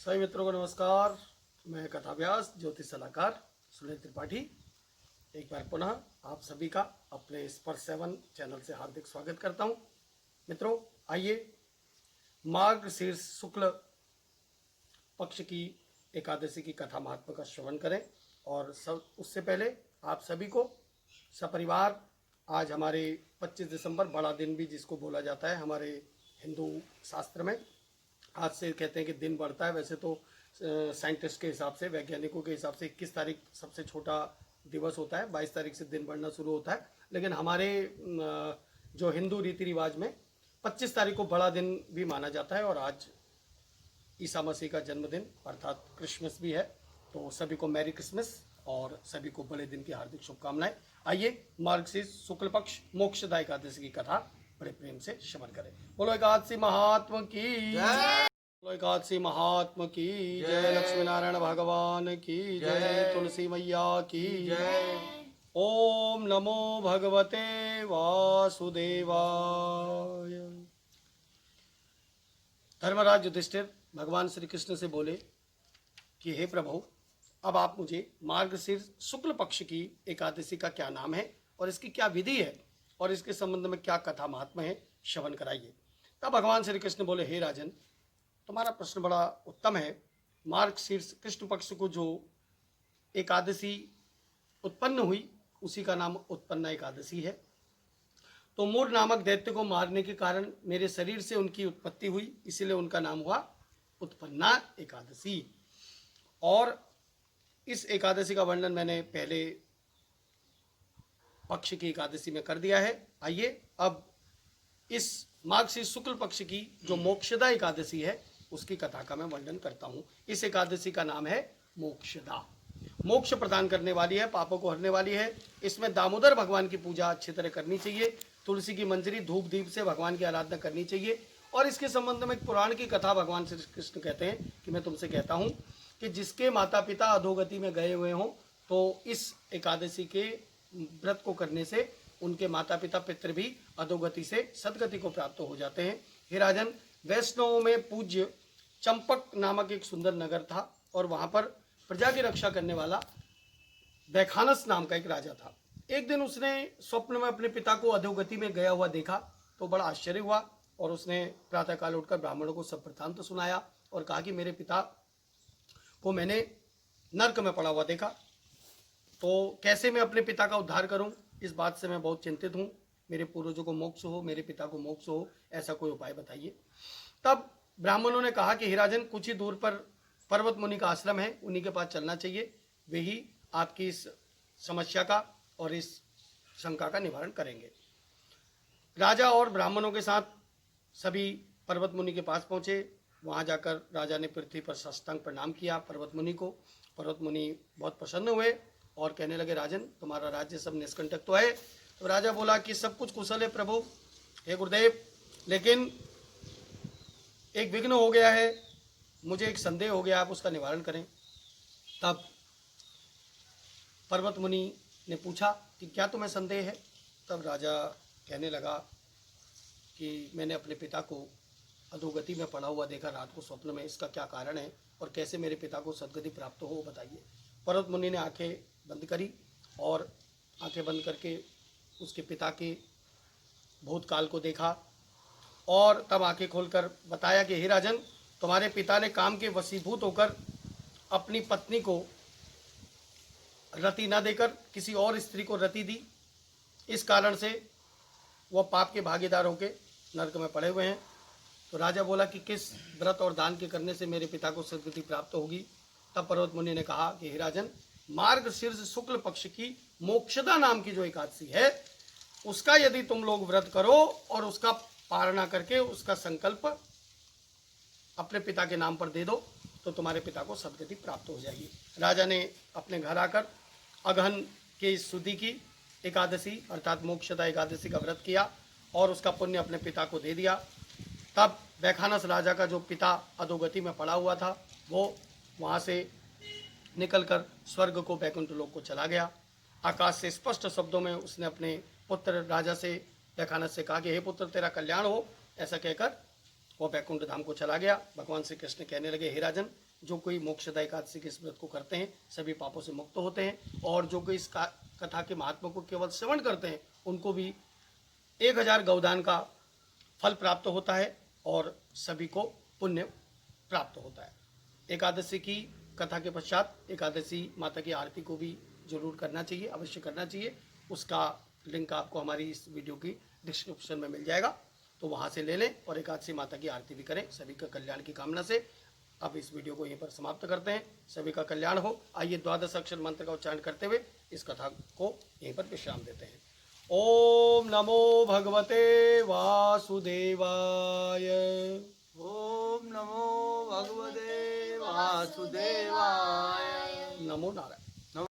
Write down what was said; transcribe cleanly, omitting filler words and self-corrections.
सभी मित्रों को नमस्कार। मैं कथाव्यास ज्योतिष सलाहकार सुनील त्रिपाठी एक बार पुनः आप सभी का अपने स्पर्श 7 चैनल से हार्दिक स्वागत करता हूं। मित्रों, आइए मार्गशीर्ष शुक्ल पक्ष की एकादशी की कथा महात्मा का श्रवण करें। और उससे पहले आप सभी को सपरिवार आज हमारे 25 दिसंबर बड़ा दिन भी जिसको बोला जाता है हमारे हिंदू शास्त्र में, आज से कहते हैं कि दिन बढ़ता है। वैसे तो साइंटिस्ट के हिसाब से, वैज्ञानिकों के हिसाब से 21 तारीख सबसे छोटा दिवस होता है, 22 तारीख से दिन बढ़ना शुरू होता है। लेकिन हमारे जो हिंदू रीति रिवाज में 25 तारीख को बड़ा दिन भी माना जाता है और आज ईसा मसीह का जन्मदिन अर्थात क्रिसमस भी है। तो सभी को मैरी क्रिसमस और सभी को बड़े दिन की हार्दिक शुभकामनाएं। आइए मार्गशीर्ष शुक्ल पक्ष मोक्षदा एकादशी की कथा बड़े प्रेम से श्रवण करें। बोलो एकादशी महात्मा की जय, बोलो एकादशी महात्मा की जय, लक्ष्मी नारायण भगवान की जय, तुलसी मैया की जय। ओम नमो भगवते वासुदेवाय। धर्मराज युधिष्ठिर भगवान श्री कृष्ण से बोले कि हे प्रभु, अब आप मुझे मार्गशीर्ष शुक्ल पक्ष की एकादशी का क्या नाम है और इसकी क्या विधि है और इसके संबंध में क्या कथा महात्मा है, श्रवण कराइए। तब भगवान श्री कृष्ण बोले, हे राजन, तुम्हारा प्रश्न बड़ा उत्तम है। मार्गशीर्ष कृष्ण पक्ष को जो एकादशी उत्पन्न हुई उसी का नाम उत्पन्ना एकादशी है। तो मूर नामक दैत्य को मारने के कारण मेरे शरीर से उनकी उत्पत्ति हुई, इसीलिए उनका नाम हुआ उत्पन्ना एकादशी। और इस एकादशी का वर्णन मैंने पहले पक्ष की एकादशी में कर दिया है। आइए अब इस मार्गशीर्ष शुक्ल पक्ष की जो मोक्षदा एकादशी है उसकी कथा का मैं वर्णन करता हूँ। इस एकादशी का नाम है मोक्षदा। मोक्ष प्रदान करने वाली है, पापों को हरने वाली है। इसमें दामोदर भगवान की पूजा अच्छी तरह करनी चाहिए, तुलसी की मंजरी धूप दीप से भगवान की आराधना करनी चाहिए। और इसके संबंध में एक पुराण की कथा भगवान श्री कृष्ण कहते हैं कि मैं तुमसे कहता हूँ कि जिसके माता पिता अधोगति में गए हुए हों तो इस एकादशी के व्रत को करने से उनके माता पिता पितृ भी अधोगति से सदगति को प्राप्त हो जाते हैं। हे राजन, वैष्णवों में पूज्य चंपक नामक एक सुंदर नगर था और वहां पर प्रजा की रक्षा करने वाला वैखानस नाम का एक राजा था। एक दिन उसने स्वप्न में अपने पिता को अधोगति में गया हुआ देखा तो बड़ा आश्चर्य हुआ और उसने प्रातःकाल उठकर ब्राह्मणों को सब वृत्तांत सुनाया और कहा कि मेरे पिता को मैंने नरक में पड़ा हुआ देखा, तो कैसे मैं अपने पिता का उद्धार करूं, इस बात से मैं बहुत चिंतित हूं। मेरे पूर्वजों को मोक्ष हो, मेरे पिता को मोक्ष हो, ऐसा कोई उपाय बताइए। तब ब्राह्मणों ने कहा कि हे राजन, कुछ ही दूर पर पर्वत मुनि का आश्रम है, उन्हीं के पास चलना चाहिए, वे ही आपकी इस समस्या का और इस शंका का निवारण करेंगे। राजा और ब्राह्मणों के साथ सभी पर्वत मुनि के पास पहुंचे। वहां जाकर राजा ने पृथ्वी पर साष्टांग प्रणाम किया पर्वत मुनि को। पर्वत मुनि बहुत प्रसन्न हुए और कहने लगे, राजन, तुम्हारा राज्य सब निष्कंटक तो है। तो राजा बोला कि सब कुछ कुशल है प्रभु, हे गुरुदेव, लेकिन एक विघ्न हो गया है, मुझे एक संदेह हो गया, आप उसका निवारण करें। तब पर्वत मुनि ने पूछा कि क्या तुम्हें संदेह है। तब राजा कहने लगा कि मैंने अपने पिता को अधोगति में पड़ा हुआ देखा रात को स्वप्न में, इसका क्या कारण है और कैसे मेरे पिता को सदगति प्राप्त हो, बताइए। पर्वत मुनि ने आंखें बंद करी और आंखें बंद करके उसके पिता के भूतकाल को देखा और तब आंखें खोलकर बताया कि हे राजन, तुम्हारे पिता ने काम के वशीभूत होकर अपनी पत्नी को रति न देकर किसी और स्त्री को रति दी, इस कारण से वह पाप के भागीदार होकर नरक में पड़े हुए हैं। तो राजा बोला कि किस व्रत और दान के करने से मेरे पिता को सदगति प्राप्त होगी। तब पर्वत मुनि ने कहा कि हे राजन, मार्गशीर्ष शुक्ल पक्ष की मोक्षदा नाम की जो एकादशी है उसका यदि तुम लोग व्रत करो और उसका पारणा करके उसका संकल्प अपने पिता के नाम पर दे दो तो तुम्हारे पिता को सदगति प्राप्त हो जाएगी। राजा ने अपने घर आकर अगहन के सुदी की एकादशी अर्थात मोक्षदा एकादशी का व्रत किया और उसका पुण्य अपने पिता को दे दिया। तब वैखानस राजा का जो पिता अधोगति में पड़ा हुआ था वो वहाँ से निकलकर स्वर्ग को, बैकुंठ लोक को चला गया। आकाश से स्पष्ट शब्दों में उसने अपने पुत्र राजा से वैखानस से कहा कि हे पुत्र, तेरा कल्याण हो, ऐसा कहकर वह बैकुंठ धाम को चला गया। भगवान श्री कृष्ण कहने लगे, हे राजन, जो कोई मोक्षदा एकादशी के इस व्रत को करते हैं सभी पापों से मुक्त होते हैं, और जो कोई इस कथा के महात्मा को केवल श्रवण करते हैं उनको भी 1000 गौदान का फल प्राप्त होता है और सभी को पुण्य प्राप्त होता है। एकादशी की कथा के पश्चात एकादशी माता की आरती को भी जरूर करना चाहिए, अवश्य करना चाहिए। उसका लिंक आपको हमारी इस वीडियो की डिस्क्रिप्शन में मिल जाएगा, तो वहाँ से ले लें और एकादशी माता की आरती भी करें सभी का कल्याण की कामना से। अब इस वीडियो को यहीं पर समाप्त करते हैं। सभी का कल्याण हो। आइए 12 अक्षर मंत्र का उच्चारण करते हुए इस कथा को यहीं पर विश्राम देते हैं। ओम नमो भगवते वासुदेवाय। ओम नमो भगवते वासुदेवाय। नमो नारायण।